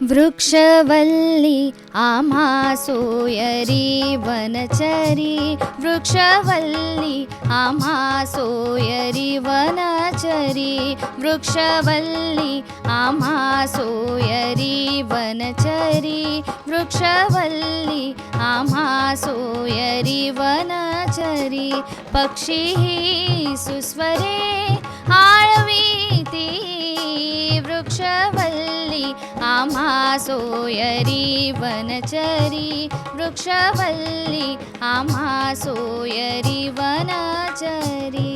वृक्षवल्ली आम्हा सोयरी वनचरी, वृक्षवल्ली आम्हा सोयरी वनचरी, वृक्षवल्ली आम्हा सोयरी वनचरी, वृक्षवल्ली आम्हा सोयरी वनचरी. पक्षी सुस्वरे आळवीती, वृक्षवल्ली आम्हा सोयरी वनचरी, वृक्षवल्ली आम्हा सोयरी वनचरी.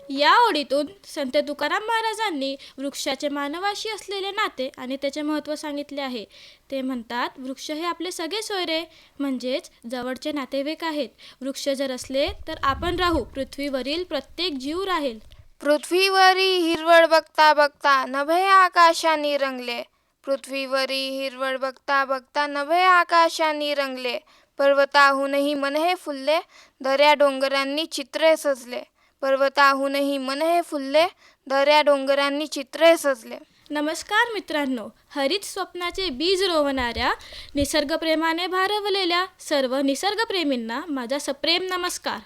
या ओळीतून संत तुकाराम महाराजांनी वृक्षाचे मानवाशी असलेले नाते आणि त्याचे महत्त्व सांगितले आहे. ते म्हणतात, वृक्ष हे आपले सगळे सोयरे म्हणजेच जवळचे नातेवाईक आहेत. वृक्ष जर असले तर आपण राहू, पृथ्वीवरील प्रत्येक जीव राहील. पृथ्वीवरी हिरवळ बघता बघता नभे आकाशानी रंगले, पृथ्वीवरी हिरवळ बघता बघता नभे आकाशानी रंगले, पर्वताहूनही मन हे फुलले, दऱ्या डोंगरांनी चित्रे सजले, पर्वताहूनही मन हे फुलले, दऱ्या डोंगरांनी चित्रे सजले. नमस्कार मित्रांनो, हरित स्वप्नाचे बीज रोवणाऱ्या, निसर्गप्रेमाने भारवलेल्या सर्व निसर्गप्रेमींना माझा सप्रेम नमस्कार.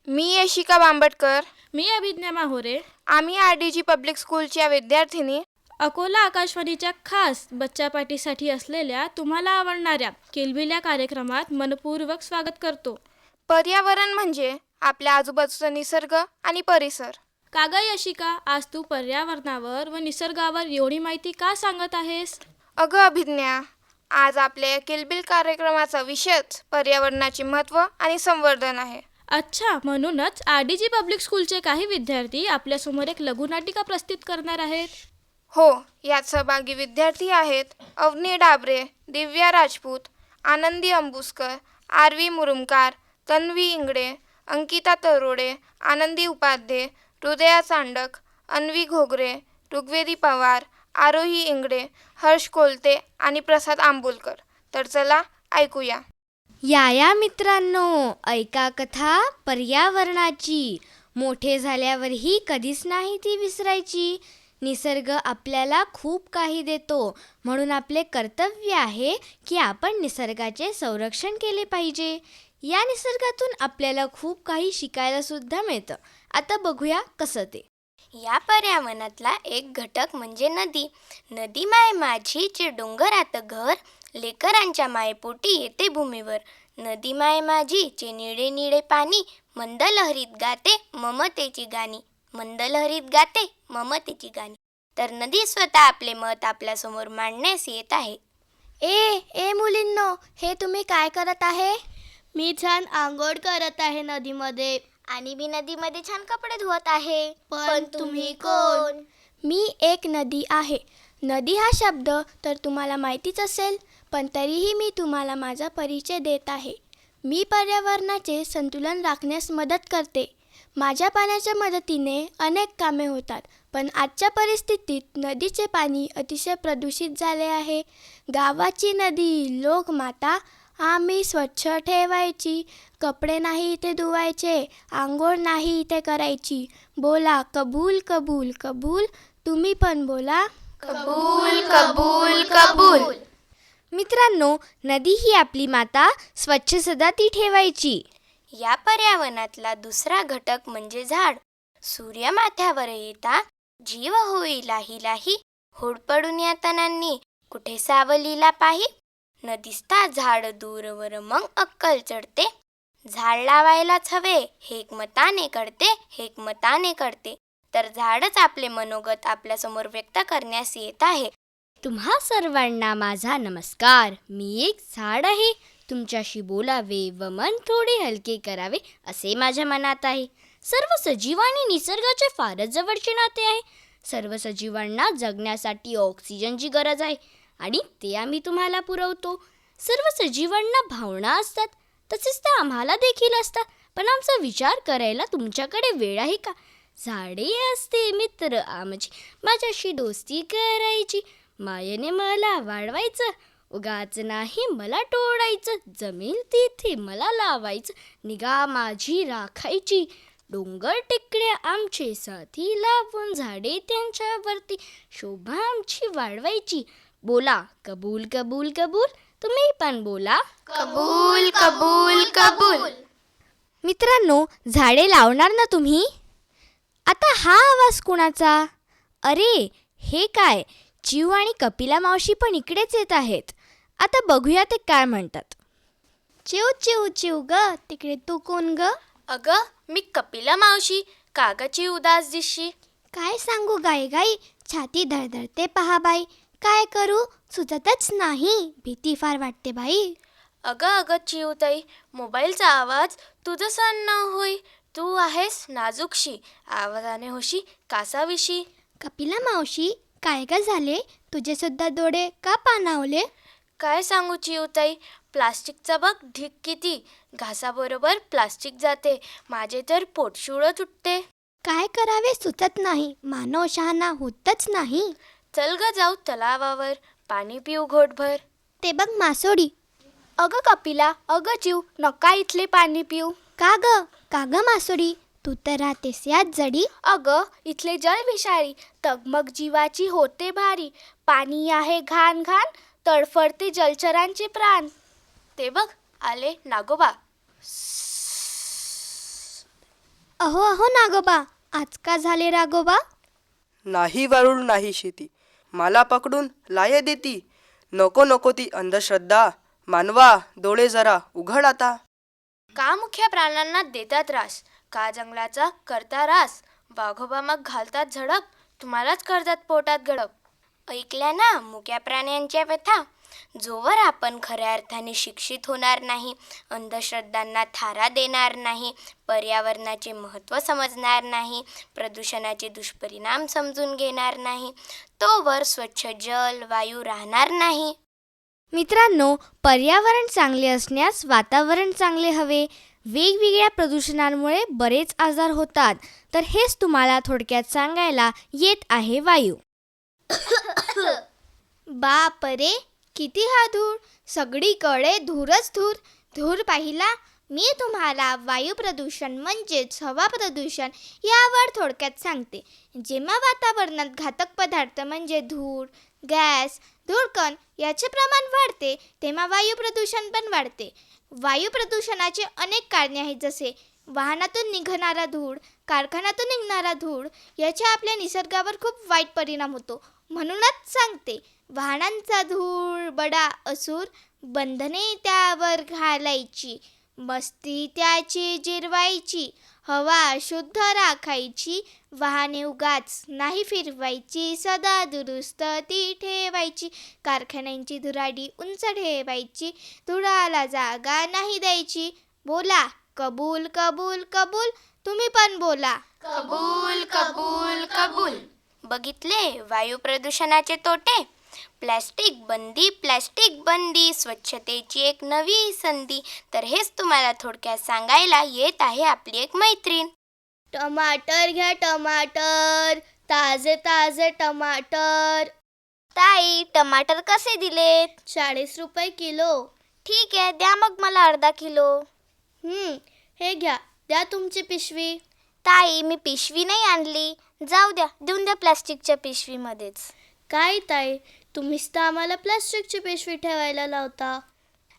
मी यशिका बांबटकर. मी अभिज्ञा माहोरे. आम्ही RDG पब्लिक स्कूलच्या विद्यार्थिनी. अकोला आकाशवाणीच्या खास बच्चा पार्टीसाठी असलेल्या तुम्हाला आवडणाऱ्या किलबिल्या कार्यक्रमात मनपूर्वक स्वागत करतो. पर्यावरण म्हणजे आपल्या आजूबाजूचा निसर्ग आणि परिसर. का ग यशिका, आज तू पर्यावरणावर व निसर्गावर एवढी माहिती का सांगत आहेस? अगं अभिज्ञा, आज आपल्या या किलबिल कार्यक्रमाचा विषयच पर्यावरणाचे महत्त्व आणि संवर्धन आहे. अच्छा, म्हणूनच RDG पब्लिक स्कूलचे काही विद्यार्थी आपल्यासमोर एक लघुनाटिका प्रस्तुत करणार आहेत. हो, यात सहभागी विद्यार्थी आहेत अवनी डाबरे, दिव्या राजपूत, आनंदी अंबुस्कर, आरवी मुरुमकार, तन्वी इंगडे, अंकिता तरोडे, आनंदी उपाध्ये, हृदया चांडक, अन्वी घोगरे, ऋग्वेदी पवार, आरोही इंगडे, हर्ष कोलते आणि प्रसाद आंबोलकर. तर चला ऐकूया. या मित्रांनो, ऐका कथा पर्यावरणाची. मोठे झाल्यावरही कधीच नाही ती विसरायची. निसर्ग आपल्याला खूप काही देतो, म्हणून आपले कर्तव्य आहे की आपण निसर्गाचे संरक्षण केले पाहिजे. या निसर्गातून आपल्याला खूप काही शिकायला सुद्धा मिळतं. आता बघूया कसं ते. या पर्यावरणातला एक घटक म्हणजे नदी. नदी माय माझीचे डोंगरात घर, लेकरांच्या मायपोटी येते भूमीवर. नदी माय माझीचे निळे निळे पाणी, मंद लहरीत गाते ममतेची गाणी, मंद लहरीत गाते ममतेची गाणी. तर नदी स्वतः आपले मत आपल्यासमोर मांडण्यास येत आहे. ए मुलींनो, हे तुम्ही काय करत आहे? मी छान आंघोळ करत आहे नदीमध्ये. आणि मी नदीमध्ये छान कपडे धुवत आहे. पण तुम्ही कोण? मी एक नदी आहे. नदी हा शब्द तर तुम्हाला माहितीच असेल, पण तरीही मी तुम्हाला माझा परिचय देत आहे. मी पर्यावरणाचे संतुलन राखण्यास मदत करते. माझ्या पाण्याच्या मदतीने अनेक कामे होतात, पण आजच्या परिस्थितीत नदीचे पाणी अतिशय प्रदूषित झाले आहे. गावाची नदी लोकमाता आम्ही स्वच्छ ठेवायची, कपडे नाही इथे धुवायचे, आंघोळ नाही इथे करायची. बोला कबूल कबूल कबूल, तुम्ही पण बोला कबूल कबूल कबूल. मित्रांनो, नदी ही आपली माता, स्वच्छ सदा ती ठेवायची. या पर्यावरणातला दुसरा घटक म्हणजे झाड. सूर्य माथ्यावर येता जीव होई लाही लाही, होड पडून या तणांनी कुठे सावलीला पाही. नदीस्ता झाड दूरवर मग अक्कल चढते, झाड लावायलाच हवे हेक मताने कळते, हेक मताने कळते. तर झाडच आपले मनोगत आपल्यासमोर व्यक्त करण्यास येत आहे. तुम्हा सर्वांना माझा नमस्कार. मी एक झाड आहे. तुमच्याशी बोलावे व मन थोडे हलके करावे असे माझ्या मनात आहे. सर्व सजीव आणि निसर्गाचे फारच जवळचे नाते आहे. सर्व सजीवांना जगण्यासाठी ऑक्सिजनची गरज आहे आणि ते आम्ही तुम्हाला पुरवतो. सर्व सजीवांना भावना असतात, तसेच त्या आम्हाला देखील असतात, पण आमचा विचार करायला तुमच्याकडे वेळ आहे का? झाडे असते मित्र आमची, माझ्याशी दोस्ती करायची, मायेने मला वाढवायचं, उगाच नाही मला तोडायचं, जमेल तिथे मला लावायचं, निगा माझी राखायची. डोंगर टेकड्या आमचे साथी लावून झाडे त्यांच्यावरती शोभा आमची वाढवायची. बोला कबूल कबूल कबूल. तुम्ही पण बोला. कबूल कबूल कबूल. मित्रांनो, झाडे लावणार ना तुम्ही? आता हा आवाज कुणाचा? अरे, हे काय? चिऊ आणि कपिला मावशी पण इकडेच येत आहेत. आता बघूया ते काय म्हणतात. चिव चिव चिव ग, तिकडे तू कोण ग? अगं, मी कपिला मावशी. कागची उदास दिसशी. काय सांगू गाई गाई, छाती धडधडते पहा बाई. काय करू सुचतच नाही, भीती फार वाटते बाई. अगं चिवताई, मोबाईलचा आवाज तुझं सण न होई. तू आहेस नाजूकशी, आवाजाने होशी कासाविशी. कपिला मावशी, काय ग झाले? तुझे सुद्धा डोळे का पाणावले? काय सांगू चिवताई, प्लास्टिकचा बघ ढीग किती. घासाबरोबर प्लास्टिक जाते, माझे तर पोटशुळच उठते. काय करावे सुचत नाही, मानव शहाणा होतच नाही. चल ग जाऊ तलावावर, पाणी पिऊ घोटभर. ते बघ मासोडी. अगं कपिला, अगं चिव, नका इथले पाणी पिऊ. का ग मासोडी, तू तर राहतेस यात जडी. अगं इथले जल विषारी, तगमग जीवाची होते भारी. पाणी आहे घाण घाण, तडफडते जलचरांचे प्राण. ते बघ आले नागोबा. अहो अहो नागोबा, आज का झाले रागोबा? नाही वाळूळ नाही शेती, मला पकडून लाये देती. नको नको ती अंधश्रद्धा, मानवा डोळे जरा उघड आता. का मुख्या प्राण्यांना देतात त्रास, का जंगलाचा करता रास. वाघोबा मग घालतात झडप, तुम्हालाच करतात पोटात गडप. ऐकल्या ना मुक्या प्राण्यांच्या व्यथा. जोवर आपण खऱ्या अर्थाने शिक्षित होणार नाही, अंधश्रद्धांना थारा देणार नाही, पर्यावरणाचे महत्त्व समजणार नाही, प्रदूषणाचे दुष्परिणाम समजून घेणार नाही, तोवर स्वच्छ जल वायू राहणार नाही. मित्रांनो, पर्यावरण चांगले असण्यास वातावरण चांगले हवे. वेगवेगळ्या प्रदूषणांमुळे बरेच आजार होतात, तर हेच तुम्हाला थोडक्यात सांगायला येत आहे वायू. बाप रे, किती हा धूर, सगळीकडे धूरच धूर. धूर पाहिला? मी तुम्हाला वायू प्रदूषण म्हणजेच हवा प्रदूषण यावर थोडक्यात सांगते. जेव्हा वातावरणात घातक पदार्थ म्हणजे धूर, गॅस, धूळकण याचे प्रमाण वाढते, तेव्हा वायू प्रदूषण पण वाढते. वायू प्रदूषणाचे अनेक कारणे आहेत, जसे वाहनातून निघणारा धूळ, कारखान्यातून निघणारा धूळ याचे आपल्या निसर्गावर खूप वाईट परिणाम होतो. म्हणूनच सांगते, वाहनांचा धूळ बडा असूर, बंधने त्यावर घालायची, मस्ती त्याची जिरवायची, हवा शुद्ध राखायची, वाहने उगाच नाही फिरवायची, सदा दुरुस्त ती ठेवायची, कारखान्यांची धुराडी उंच ठेवायची, धुळाला जागा नाही द्यायची. बोला कबूल कबूल कबूल. तुम्ही पण बोला. कबूल कबूल कबूल. बघितले वायू प्रदूषणाचे तोटे. प्लॅस्टिक बंदी, स्वच्छतेची एक नवी संधी. तर हेच तुम्हाला थोडक्यात सांगायला येत आहे आपली एक मैत्रीण. टमाटर घ्या टमाटर, ताजे ताजे टमाटर. ताई, टमाटर कसे दिलेत? 40 रुपये किलो. ठीक आहे, द्या मग मला अर्धा किलो. हे घ्या, द्या तुमची पिशवी. ताई, मी पिशवी नाही आणली. जाऊ द्या, देऊन द्या प्लॅस्टिकच्या पिशवीमध्येच. काय ताई, तुम्हीच तर आम्हाला प्लास्टिकची पिशवी ठेवायला लावता.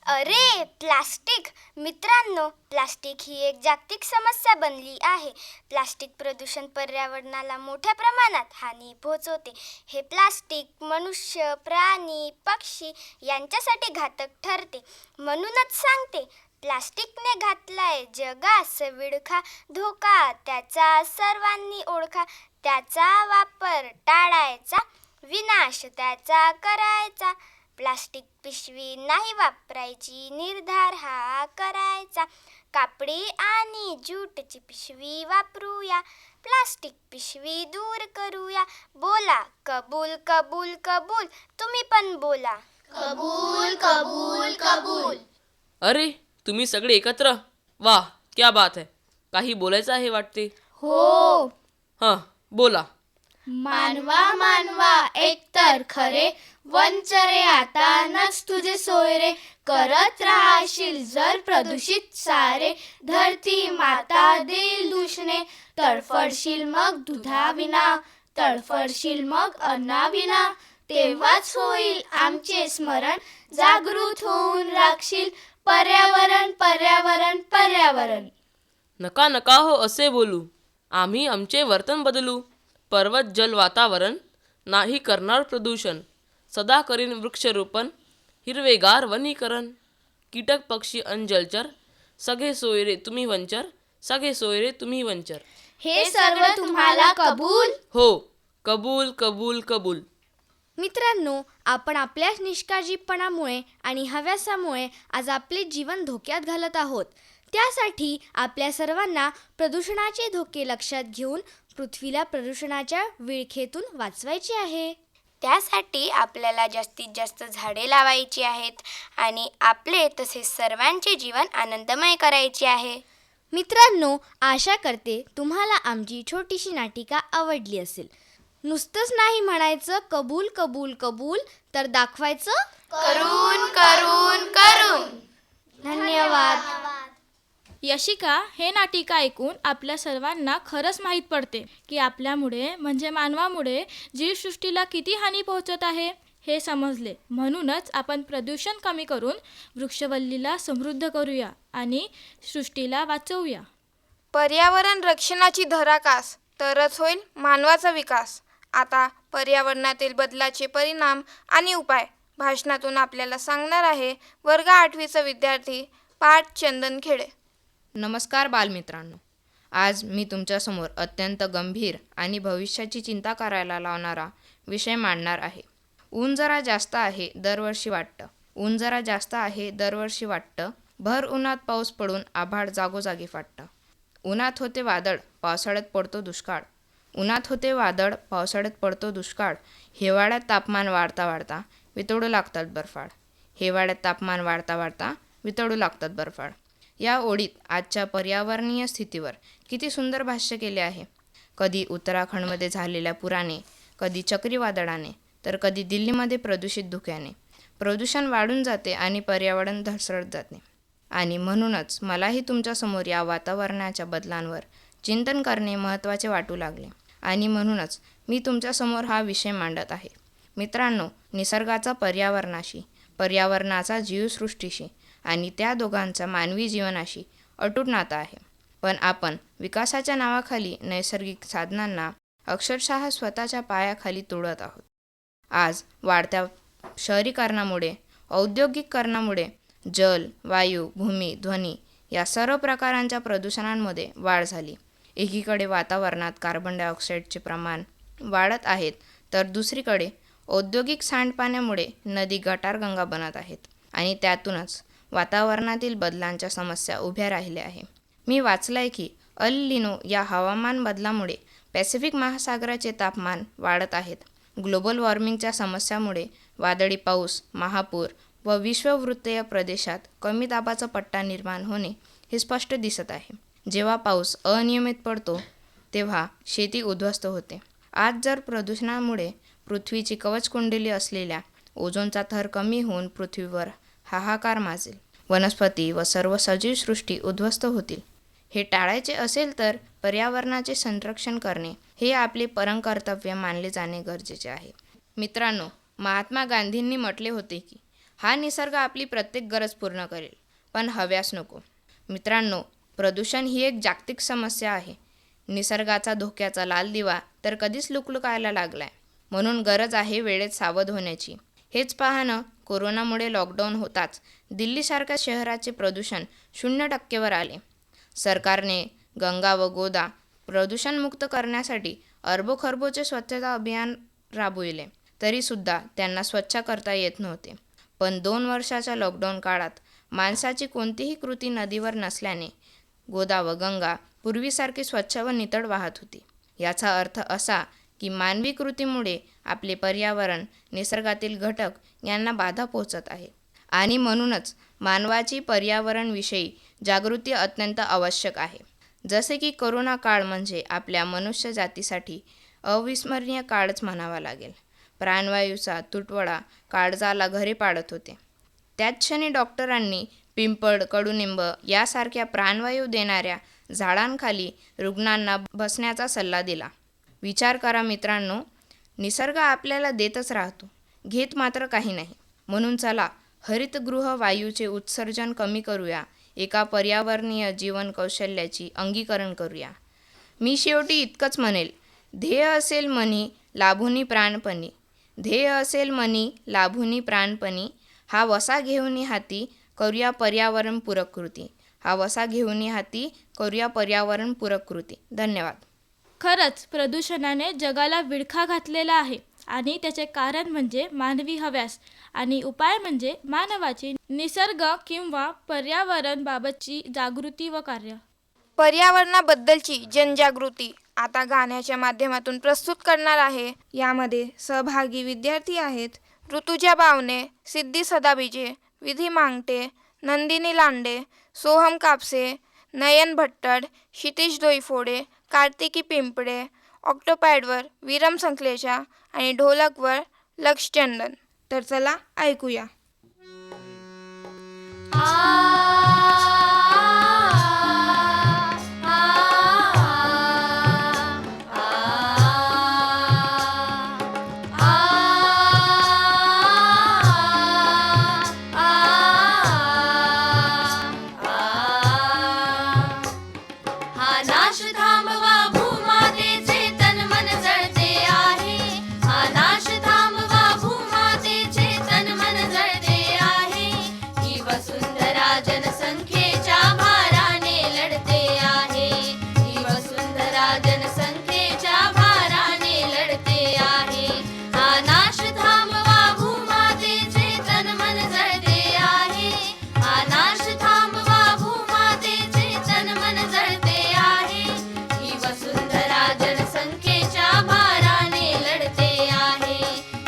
अरे प्लास्टिक. मित्रांनो, प्लास्टिक ही एक जागतिक समस्या बनली आहे. प्लास्टिक प्रदूषण पर्यावरणाला मोठ्या प्रमाणात हानी पोहोचवते. हे प्लास्टिक मनुष्य, प्राणी, पक्षी यांच्यासाठी घातक ठरते. म्हणूनच सांगते, प्लास्टिकने घातलाय जगास विळखा. धोका त्याचा सर्वांनी ओळखा. त्याचा वापर टाळायचा, विनाश त्याचा करायचा. प्लास्टिक पिशवी नाही वापरायची, निर्धार हा करायचा. कापडी आणि ज्यूटची पिशवी वापरूया, प्लास्टिक पिशवी दूर करूया. बोला कबूल कबूल कबूल. तुम्ही पण बोला. कबूल कबूल कबूल. अरे, तुम्ही सगळे एकत्र? वाह, क्या बात है. काही बोलायचं आहे वाटते. हो. हां, बोला. मानवा मानवा एकतर खरे, वंचरे आता नच तुझे सोयरे. करत राहशील जर प्रदूषित सारे, धरती माता देईल दूषणे. तडफडशील मग दुधाविना, तडफडशील मग अन्नाविना. तेव्हाच होईल आमचे स्मरण, जागृत होऊन राखशील पर्यावरण पर्यावरण पर्यावरण. नका नका हो असे बोलू. आम्ही आमचे वर्तन बदलू. पर्वत जल वातावरण नाही करणार प्रदूषण. सदा करीन वृक्षरोपण, हिरवेगार वनीकरण. कीटक पक्षी अन जलचर, सगळे सोयरे तुम्ही वंचर, सगळे सोयरे तुम्ही वंचर. हे सर्व तुम्हाला कबूल. हो, कबूल कबूल कबूल. मित्रांनो, आपण आपल्या निष्काळजीपणामुळे आणि हव्यासामुळे आज आपले जीवन धोक्यात घालत आहोत. त्यासाठी आपल्या सर्वांना प्रदूषणाचे धोके लक्षात घेऊन पृथ्वीला प्रदूषणाच्या विळखेतून वाचवायचे आहे. त्यासाठी आपल्याला जास्तीत जास्त झाडे लावायची आहेत आणि आपले तसेच सर्वांचे जीवन आनंदमय करायचे आहे. मित्रांनो, आशा करते तुम्हाला आमची छोटीशी नाटिका आवडली असेल. नुसतंच नाही म्हणायचं कबूल कबूल कबूल, तर दाखवायचं करून करून करून. धन्यवाद. यशिका, हे नाटिका ऐकून आपल्या सर्वांना खरंच माहीत पडते की आपल्यामुळे म्हणजे मानवामुळे जीवसृष्टीला किती हानी पोहोचत आहे हे समजले. म्हणूनच आपण प्रदूषण कमी करून वृक्षवल्लीला समृद्ध करूया आणि सृष्टीला वाचवूया. पर्यावरण रक्षणाची धराकास, तरच होईल मानवाचा विकास. आता पर्यावरणातील बदलाचे परिणाम आणि उपाय भाषणातून आपल्याला सांगणार आहे वर्ग 8वीचा विद्यार्थी पाठ चंदन खेडे. नमस्कार बालमित्रांनो. आज मी तुमच्यासमोर अत्यंत गंभीर आणि भविष्याची चिंता करायला लावणारा विषय मांडणार आहे. ऊन जरा जास्त आहे दरवर्षी वाटतं, ऊन जरा जास्त आहे दरवर्षी वाटतं, भर उन्हात पाऊस पडून आभाळ जागोजागी फाटतं. उन्हात होते वादळ, पावसाळ्यात पडतो दुष्काळ, उन्हात होते वादळ, पावसाळ्यात पडतो दुष्काळ. हिवाळ्यात तापमान वाढता वाढता वितळू लागतात बर्फाळ, हिवाळ्यात तापमान वाढता वाढता वितळू लागतात बर्फाळ. या ओळीत आजच्या पर्यावरणीय स्थितीवर किती सुंदर भाष्य केले आहे. कधी उत्तराखंडमध्ये झालेल्या पुराने, कधी चक्रीवादळाने, तर कधी दिल्लीमध्ये प्रदूषित धुक्याने. प्रदूषण वाढून जाते आणि पर्यावरण ढासळत जाते. आणि म्हणूनच मलाही तुमच्यासमोर या वातावरणाच्या बदलांवर चिंतन करणे महत्त्वाचे वाटू लागले आणि म्हणूनच मी तुमच्यासमोर हा विषय मांडत आहे. मित्रांनो, निसर्गाचा पर्यावरणाशी, पर्यावरणाचा जीवसृष्टीशी आणि त्या दोघांचा मानवी जीवनाशी अटूट नाता आहे. पण आपण विकासाच्या नावाखाली नैसर्गिक साधनांना अक्षरशः स्वतःच्या पायाखाली तोडत आहोत. आज वाढत्या शहरीकरणामुळे, औद्योगिकरणामुळे जल, वायू, भूमी, ध्वनी या सर्व प्रकारांच्या प्रदूषणांमध्ये वाढ झाली. एकीकडे वातावरणात कार्बन डायऑक्साईडचे प्रमाण वाढत आहेत, तर दुसरीकडे औद्योगिक सांडपाण्यामुळे नदी गटारगंगा बनत आहेत आणि त्यातूनच वातावरणातील बदलांच्या समस्या उभ्या राहिल्या आहे. मी वाचलं आहे की अल निनो या हवामान बदलामुळे पॅसिफिक महासागराचे तापमान वाढत आहेत. ग्लोबल वॉर्मिंगच्या समस्यामुळे वादळी पाऊस, महापूर व विश्ववृत्तीय प्रदेशात कमी दाबाचा पट्टा निर्माण होणे हे स्पष्ट दिसत आहे. जेव्हा पाऊस अनियमित पडतो तेव्हा शेती उद्ध्वस्त होते. आज जर प्रदूषणामुळे पृथ्वीची कवचकुंडली असलेल्या ओझोनचा थर कमी होऊन पृथ्वीवर हाहाकार माजेल, वनस्पती व सर्व सजीव सृष्टी उद्ध्वस्त होतील. हे टाळायचे असेल तर पर्यावरणाचे संरक्षण करणे हे आपले परमकर्तव्य मानले जाणे गरजेचे आहे. मित्रांनो, महात्मा गांधींनी म्हटले होते की हा निसर्ग आपली प्रत्येक गरज पूर्ण करेल, पण हव्यास नको. मित्रांनो, प्रदूषण ही एक जागतिक समस्या आहे. निसर्गाचा धोक्याचा लाल दिवा तर कधीच लुकलुकायला लागलाय. म्हणून गरज आहे वेळेत सावध होण्याची. हेच पाहणं, कोरोनामुळे लॉकडाऊन होताच दिल्लीसारख्या शहराचे प्रदूषण 0% आले. सरकारने गंगा व गोदा प्रदूषणमुक्त करण्यासाठी अरबोखरबोचे स्वच्छता अभियान राबविले, तरीसुद्धा त्यांना स्वच्छ करता येत नव्हते. पण 2 वर्षाच्या लॉकडाऊन काळात माणसाची कोणतीही कृती नदीवर नसल्याने गोदा व गंगा पूर्वीसारखी स्वच्छ व नितळ वाहत होती. याचा अर्थ असा की मानवी कृतीमुळे आपले पर्यावरण, निसर्गातील घटक यांना बाधा पोहोचत आहे आणि म्हणूनच मानवाची पर्यावरणविषयी जागृती अत्यंत आवश्यक आहे. जसे की करोना काळ म्हणजे आपल्या मनुष्य जातीसाठी अविस्मरणीय काळच म्हणावा लागेल. प्राणवायूचा तुटवडा काळजाला घरी पाडत होते. त्याच क्षणी डॉक्टरांनी पिंपळ, कडुनिंब यासारख्या प्राणवायू देणाऱ्या झाडांखाली रुग्णांना बसण्याचा सल्ला दिला. विचार करा मित्रांनो, निसर्ग आपल्याला देतच राहतो, घेत मात्र काही नाही. म्हणून चला हरितगृह वायूचे उत्सर्जन कमी करूया, एका पर्यावरणीय जीवन कौशल्याची अंगीकरण करूया. मी शेवटी इतकंच म्हणेल, ध्येय असेल मनी लाभुनी प्राणपणी, ध्येय असेल मनी लाभुनी प्राणपणी, हा वसा घेऊनी हाती करूया पर्यावरणपूरक कृती, हा वसा घेऊनी हाती करूया पर्यावरणपूरक कृती. धन्यवाद. खरंच प्रदूषणाने जगाला विळखा घातलेला आहे आणि त्याचे कारण म्हणजे मानवी हव्यास आणि उपाय म्हणजे मानवाची निसर्ग किंवा पर्यावरणबाबतची जागृती व कार्य. पर्यावरणाबद्दलची जनजागृती आता गाण्याच्या माध्यमातून प्रस्तुत करणार आहे. यामध्ये सहभागी विद्यार्थी आहेत ऋतुजा बावणे, सिद्धी सदाबिजे, विधी मांगटे, नंदिनी लांडे, सोहम कापसे, नयन भट्टड, क्षितिज दोईफोडे, कार्तिकी पिंपळे, ऑक्टोपॅडवर विरम संकलेचा आणि ढोलकवर लक्ष चंदन. तर चला ऐकूया. हा नाश थांबवा भूमातेचे तन मन जळते आहे, हा नाश थांबवा भूमातेचे तन मन जळते आहे. ही वसुंधरा जनसंख्येच्या भाराने लढते आहे, ही वसुंधरा जनसंख्येच्या भाराने लढते आहे. हा नाश थांबवा भूमातेचे तन मन जळते आहे, हा नाश थांबवा भूमातेचे तन मन जळते आहे. ही वसुंधरा जनसंख्येच्या भाराने लढते आहे,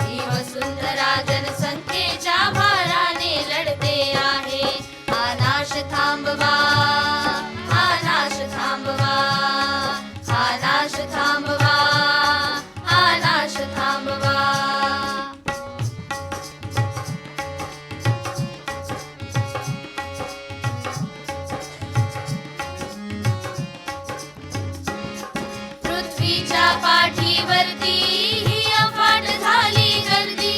ही वसुंधरा जनसंख्येच्या भाराने लढते आहे. हा नाश थांबवा, हा नाश थांबवा, हा नाश थांबवा, हा नाश थांबवा. पृथ्वीच्या पाठीवरती ही अफाट झाली गर्दी,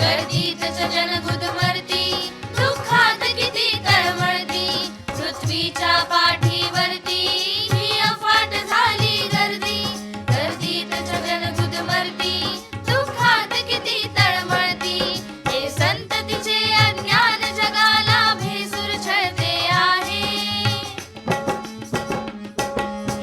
गर्दीतच जन गुदमरती, दुःखात किती तळमळती. पृथ्वीच्या पाठीवरती ही अफाट झाली गर्दी, गर्दीतच जन गुदमरती, दुःखात किती तळमळती. हे संततीचे अज्ञान जगाला भेसूर छळते आहे,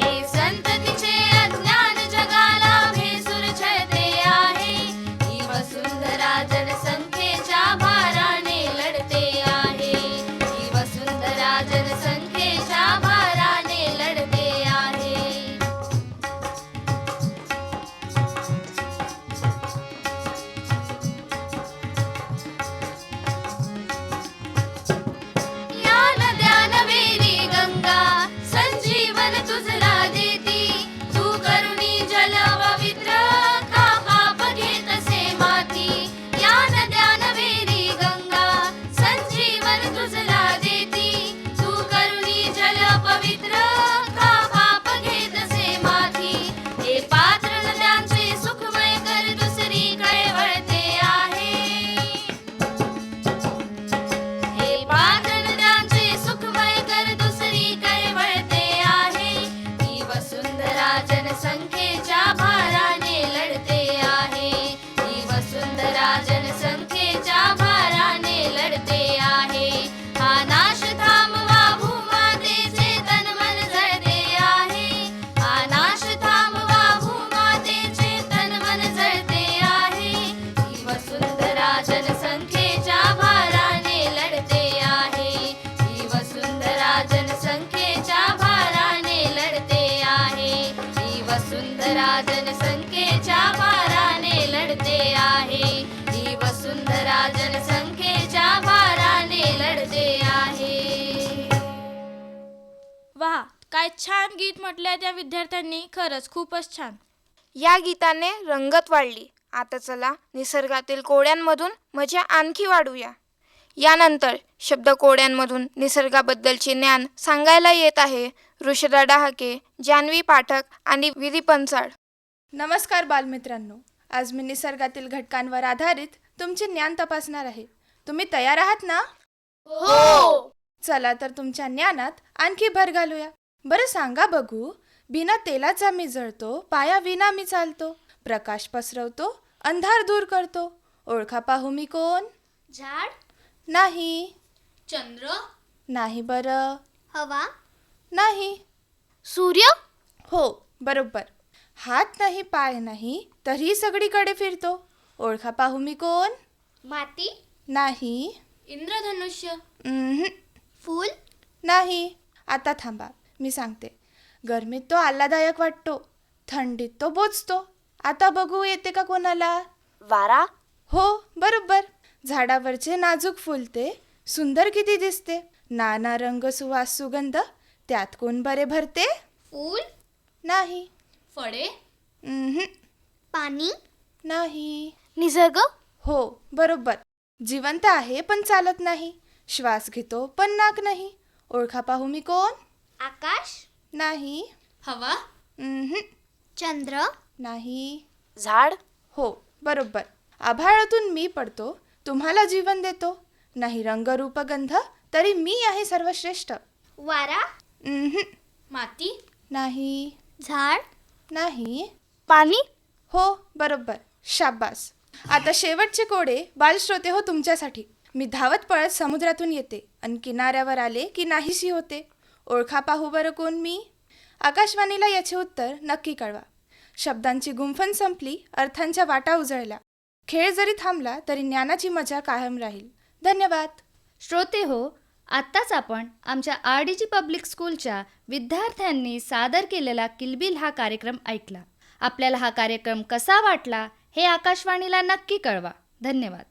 हे संततीचे अज्ञान जगाला भेसूर छळते आहे. ही वसुंधरा जनसंख्येच्या भाराने लढते आहे, ही वसुंधरा जनसंख्येच्या भाराने लढते आहे. या नद्या नवेरी गंगा संजीवन तुझला देती, तू करुणी जल पवित्र का पाप घेतसे माती. या नद्या नवेरी गंगा संजीवन तुझला देती, तू करुणी जल पवित्र का पाप घेतसे माती. हे पात्र नद्यांचे सुखमय कर दुसरीकडे वळते आहे, हे पात्र नद्यांचे सुखमय कर दुसरीकडे वळते आहे. ही वसुंधरा जनसंख्येच्या भाराने लढते आहे, ही वसुंधरा जनसंख्येच्या भाराने लढते आहे. हा नाश थांबवा भूमातेचे तन मन जळते आहे, हा नाश थांबवा भूमातेचे तन मन जळते आहे. ही वसुंधरा जनसंख्येच्या भाराने लढते आहे, ही वसुंधरा जनसंख्येच्या भाराने लढते आहे, ही वसुंधरा जनसंख्येच्या भाराने लढते आहे, ही वसुंधरा जनसंख्येच्या भाराने लढते आहे. वा, काय छान गीत म्हटलंय त्या विद्यार्थ्यांनी. खरंच खूपच छान. या गीताने रंगत वाढली. आता चला निसर्गातील कोड्यांमधून मजा आणखी वाढूया. यानंतर शब्दकोड्यांमधून निसर्गाबद्दलचे ज्ञान सांगायला येत आहे ऋषदा डहाके, जान्हवी पाठक आणि विधी पंचाळ. नमस्कार बालमित्रांनो. आज मी निसर्गातील घटकांवर आधारित तुमचे ज्ञान तपासणार आहे. तुम्ही तयार आहात ना? हो. चला तर तुमच्या ज्ञानात आणखी भर घालूया. बरं सांगा बघू, बिना तेलाचा मी जळतो, पाया विना मी चालतो, प्रकाश पसरवतो, अंधार दूर करतो. ओळखा पाहू मी कोण? झाड, नाही. चंद्र, नाही बरं. हवा, नाही. सूर्य. हो, बरोबर. हात नाही, पाय नाही, तरीही सगळीकडे फिरतो. ओळखा पाहू मी कोण? माती, नाही. इंद्रधनुष्य, उम्हम. फूल, नाही. आता थांबा, मी सांगते. गरमीत तो आल्हाददायक वाटतो, थंडीत तो बोचतो. आता बघू येते का कोणाला? वारा, हो, बरोबर. झाडावरचे नाजूक फुलते, सुंदर किती दिसते. नाना रंग, सुवास, सुगंध, त्यात कोण बरे भरते? फूल, नाही. फळे, उम्हम. पाणी, नाही. निसर्ग. हो, बरोबर. जिवंत आहे पण चालत नाही, श्वास घेतो पण नाक नाही. ओळखा पाहू मी कोण? आकाश, नाही. हवा, उम्हम. चंद्र, नाही. झाड, हो, बरोबर. आभाळातून मी पडतो, तुम्हाला जीवन देतो. नाही रंग रूप गंध, तरी मी आहे सर्वश्रेष्ठ. वारा, उम्हम. माती, नाही. झाड, नाही. पाणी. हो, बरोबर. शाबास. आता शेवटचे कोडे बालश्रोते हो तुमच्यासाठी. मी धावत पळत समुद्रातून येते आणि किनाऱ्यावर आले की नाहीशी होते. ओळखा पाहू बरं कोण मी? आकाशवाणीला याचे उत्तर नक्की कळवा. शब्दांची गुंफण संपली, अर्थांच्या वाटा उजळल्या. खेळ जरी थांबला तरी ज्ञानाची मजा कायम राहील. धन्यवाद. श्रोते हो, आत्ताच आपण आमच्या RDG पब्लिक स्कूलच्या विद्यार्थ्यांनी सादर केलेला किलबिल हा कार्यक्रम ऐकला. आपल्याला हा कार्यक्रम कसा वाटला हे आकाशवाणीला नक्की कळवा. धन्यवाद.